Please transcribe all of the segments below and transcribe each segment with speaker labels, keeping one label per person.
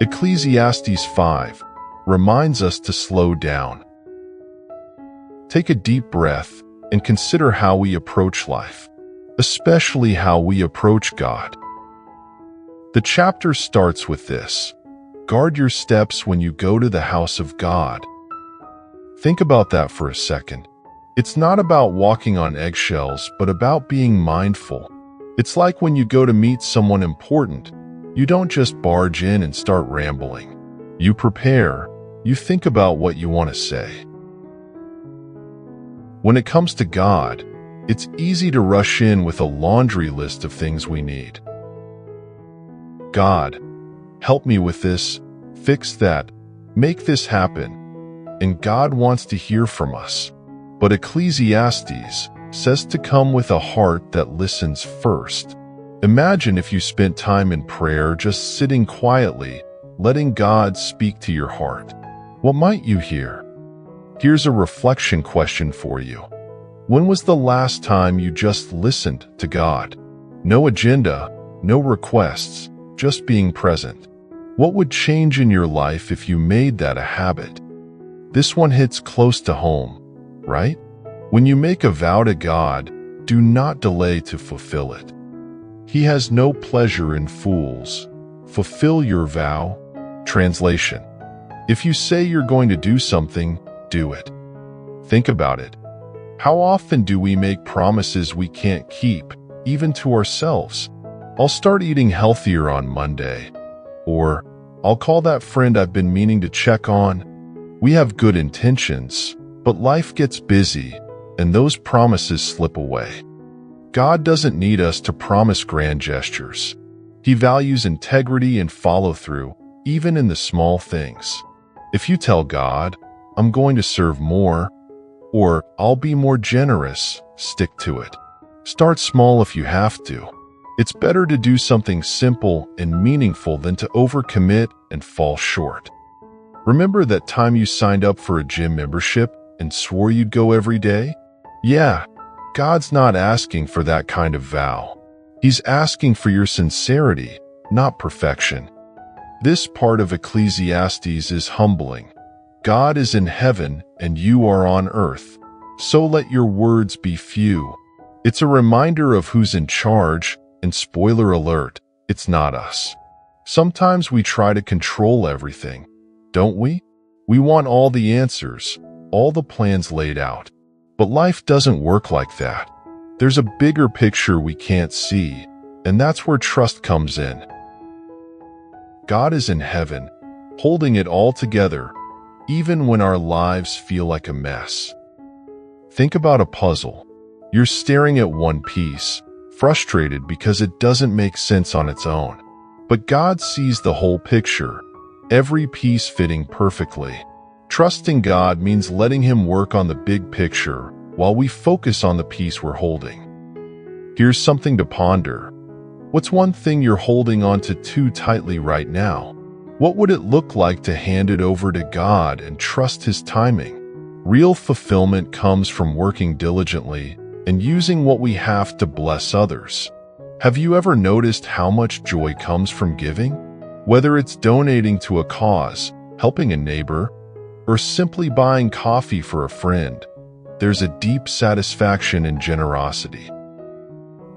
Speaker 1: Ecclesiastes 5 reminds us to slow down. Take a deep breath and consider how we approach life, especially how we approach God. The chapter starts with this: guard your steps when you go to the house of God. Think about that for a second. It's not about walking on eggshells, but about being mindful. It's like when you go to meet someone important, you don't just barge in and start rambling. You prepare, you think about what you want to say. When it comes to God, it's easy to rush in with a laundry list of things we need. God, help me with this, fix that, make this happen. And God wants to hear from us. But Ecclesiastes says to come with a heart that listens first. Imagine if you spent time in prayer just sitting quietly, letting God speak to your heart. What might you hear? Here's a reflection question for you. When was the last time you just listened to God? No agenda, no requests, just being present. What would change in your life if you made that a habit? This one hits close to home, right? When you make a vow to God, do not delay to fulfill it. He has no pleasure in fools. Fulfill your vow. Translation: if you say you're going to do something, do it. Think about it. How often do we make promises we can't keep, even to ourselves? I'll start eating healthier on Monday. Or, I'll call that friend I've been meaning to check on. We have good intentions, but life gets busy, and those promises slip away. God doesn't need us to promise grand gestures. He values integrity and follow-through, even in the small things. If you tell God, I'm going to serve more, or I'll be more generous, stick to it. Start small if you have to. It's better to do something simple and meaningful than to overcommit and fall short. Remember that time you signed up for a gym membership and swore you'd go every day? Yeah, God's not asking for that kind of vow. He's asking for your sincerity, not perfection. This part of Ecclesiastes is humbling. God is in heaven and you are on earth, so let your words be few. It's a reminder of who's in charge, and spoiler alert, it's not us. Sometimes we try to control everything, don't we? We want all the answers, all the plans laid out. But life doesn't work like that. There's a bigger picture we can't see, and that's where trust comes in. God is in heaven, holding it all together, even when our lives feel like a mess. Think about a puzzle. You're staring at one piece, frustrated because it doesn't make sense on its own. But God sees the whole picture, every piece fitting perfectly. Trusting God means letting Him work on the big picture while we focus on the piece we're holding. Here's something to ponder. What's one thing you're holding on to too tightly right now? What would it look like to hand it over to God and trust His timing? Real fulfillment comes from working diligently and using what we have to bless others. Have you ever noticed how much joy comes from giving? Whether it's donating to a cause, helping a neighbor, or simply buying coffee for a friend, there's a deep satisfaction in generosity.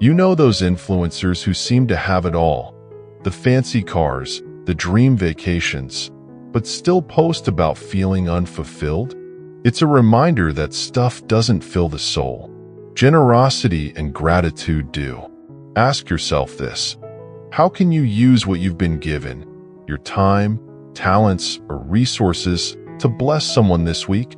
Speaker 1: You know those influencers who seem to have it all, the fancy cars, the dream vacations, but still post about feeling unfulfilled? It's a reminder that stuff doesn't fill the soul. Generosity and gratitude do. Ask yourself this: how can you use what you've been given, your time, talents, or resources, to bless someone this week?